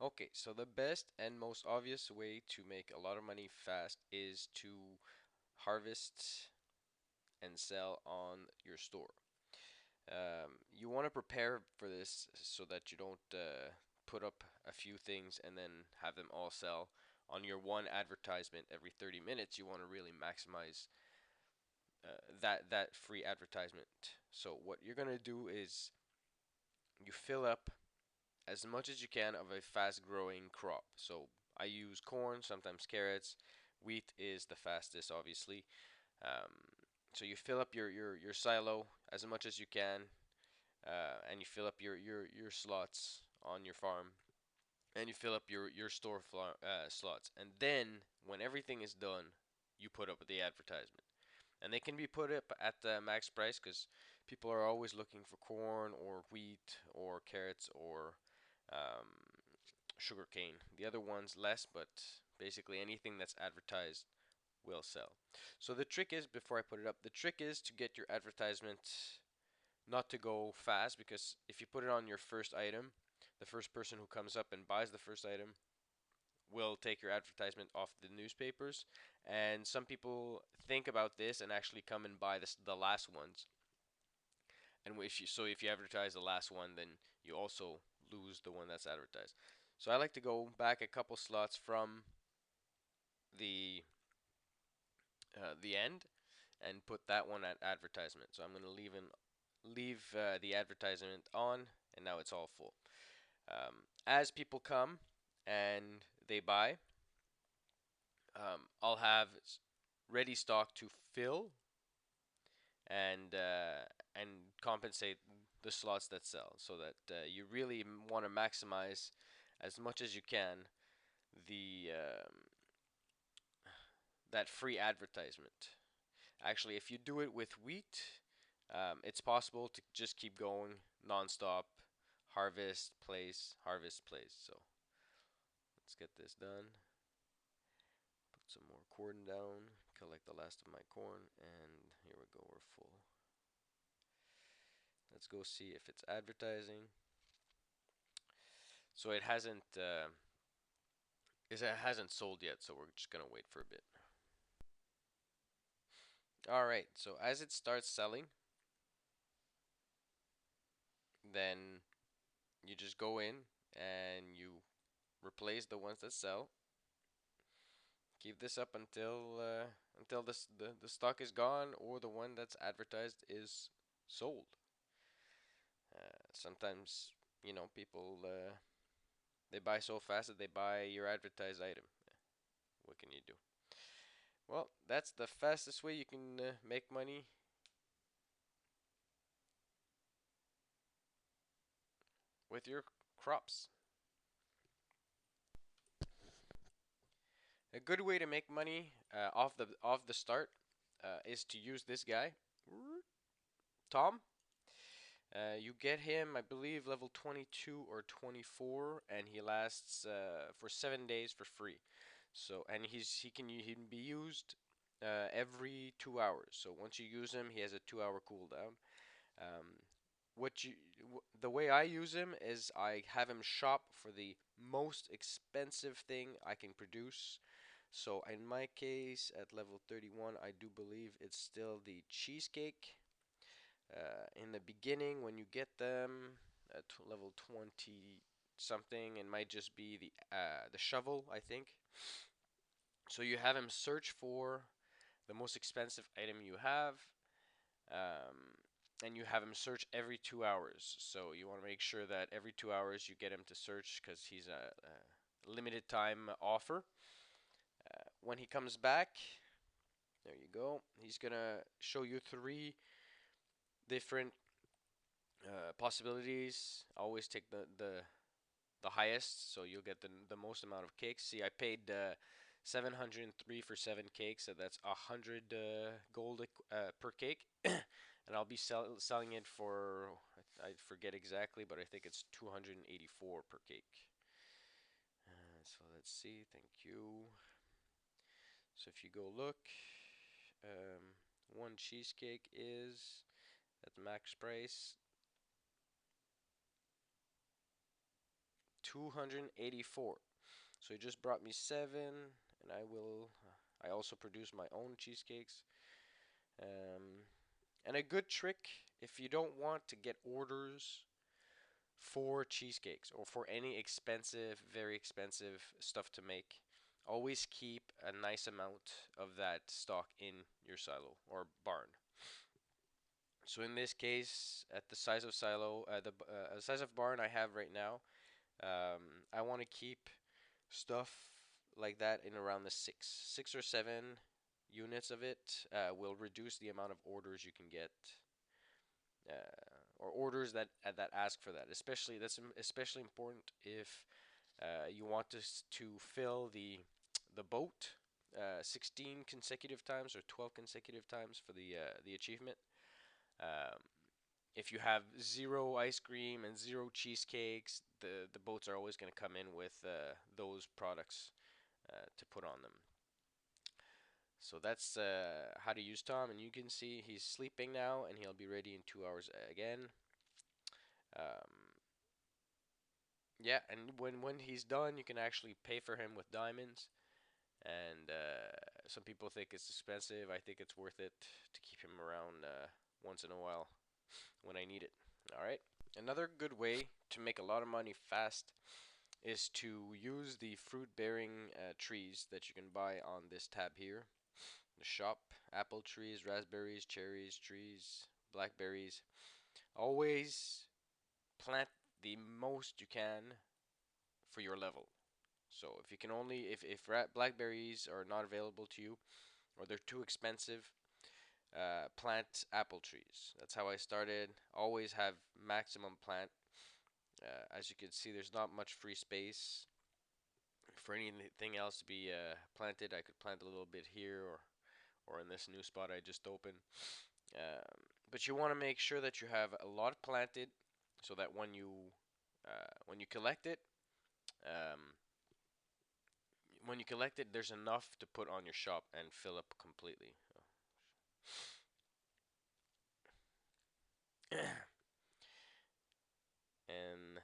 Okay, so the best and most obvious way to make a lot of money fast is to harvest and sell on your store. You want to prepare for this so that you don't put up a few things and then have them all sell on your one advertisement every 30 minutes. You want to really maximize that free advertisement. So what you're gonna do is you fill up as much as you can of a fast growing crop. So I use corn, sometimes carrots. Wheat is the fastest, obviously. Um, so you fill up your silo as much as you can, and you fill up your slots on your farm, and you fill up your store slots. And then when everything is done, you put up the advertisement. And they can be put up at the max price because people are always looking for corn or wheat or carrots or um, sugarcane. The other ones less, but basically anything that's advertised will sell. So the trick is, before I put it up, the trick is to get your advertisement not to go fast, because if you put it on your first item, the first person who comes up and buys the first item will take your advertisement off the newspapers. And some people think about this and actually come and buy the last ones. And if you advertise the last one, then you also lose the one that's advertised. So I like to go back a couple slots from the the end and put that one at advertisement. So I'm going to leave the advertisement on, and now it's all full. As people come and they buy, I'll have ready stock to fill and compensate the slots that sell, so that you really want to maximize as much as you can the that free advertisement. Actually, if you do it with wheat, it's possible to just keep going nonstop, harvest, place. So let's get this done. Put some more corn down, collect the last of my corn, and here we go, we're full. Let's go see if it's advertising. So it hasn't sold yet, so we're just gonna wait for a bit. All right, so as it starts selling, then you just go in and you replace the ones that sell. Keep this up until the stock is gone or the one that's advertised is sold. Sometimes people they buy so fast that they buy your advertised item. What can you do? Well, that's the fastest way you can make money with your crops. A good way to make money off the start is to use this guy, Tom. You get him, I believe, level 22 or 24, and he lasts for 7 days for free. So, and he can be used every 2 hours. So once you use him, he has a 2 hour cooldown. Um, the way I use him is I have him shop for the most expensive thing I can produce. So in my case, at level 31, I do believe it's still the cheesecake. In the beginning, when you get them at level 20 something, it might just be the shovel, I think. So you have him search for the most expensive item you have, um, and you have him search every 2 hours. So you want to make sure that every 2 hours you get him to search, because he's a limited time offer. When he comes back, there you go. He's gonna show you three different possibilities. Always take the highest, so you'll get the most amount of cakes. See, I paid 703 for 7 cakes, so that's 100 gold per cake, and I'll be selling it for, I forget exactly, but I think it's 284 per cake. So let's see. Thank you. So if you go look, one cheesecake is at the max price 284. So he just brought me 7, and I also produce my own cheesecakes. Um, and a good trick, if you don't want to get orders for cheesecakes or for any expensive, very expensive stuff to make, always keep a nice amount of that stock in your silo or barn. So in this case, at the size of silo, the size of barn I have right now, I want to keep stuff like that in around the six or seven units of it. Will reduce the amount of orders you can get, or orders that ask for that. Especially especially important if you want to fill the boat 16 consecutive times or 12 consecutive times for the achievement. Um, if you have zero ice cream and zero cheesecakes, the boats are always going to come in with those products to put on them. So that's how to use Tom, and you can see he's sleeping now, and he'll be ready in 2 hours again. Um, yeah, and when he's done, you can actually pay for him with diamonds. And some people think it's expensive. I think it's worth it to keep him around once in a while when I need it. All right. Another good way to make a lot of money fast is to use the fruit-bearing trees that you can buy on this tab here. The shop, apple trees, raspberries, cherries, trees, blackberries. Always plant the most you can for your level. So if you can only if blackberries are not available to you or they're too expensive, plant apple trees. That's how I started. Always have maximum plant. As you can see, there's not much free space for anything else to be planted. I could plant a little bit here or in this new spot I just opened. But you want to make sure that you have a lot planted so that when you collect it, um, there's enough to put on your shop and fill up completely. And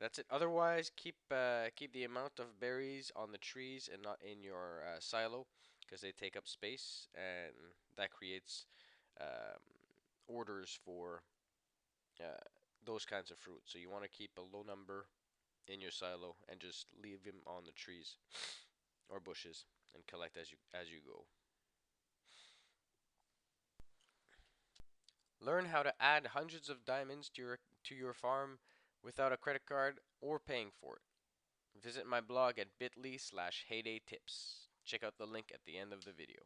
that's it. Otherwise, keep the amount of berries on the trees and not in your silo because they take up space and that creates um, orders for uh, those kinds of fruit. So you want to keep a low number in your silo and just leave them on the trees or bushes and collect as you go. Learn how to add hundreds of diamonds to your farm without a credit card or paying for it. Visit my blog at bit.ly/heydaytips. Check out the link at the end of the video.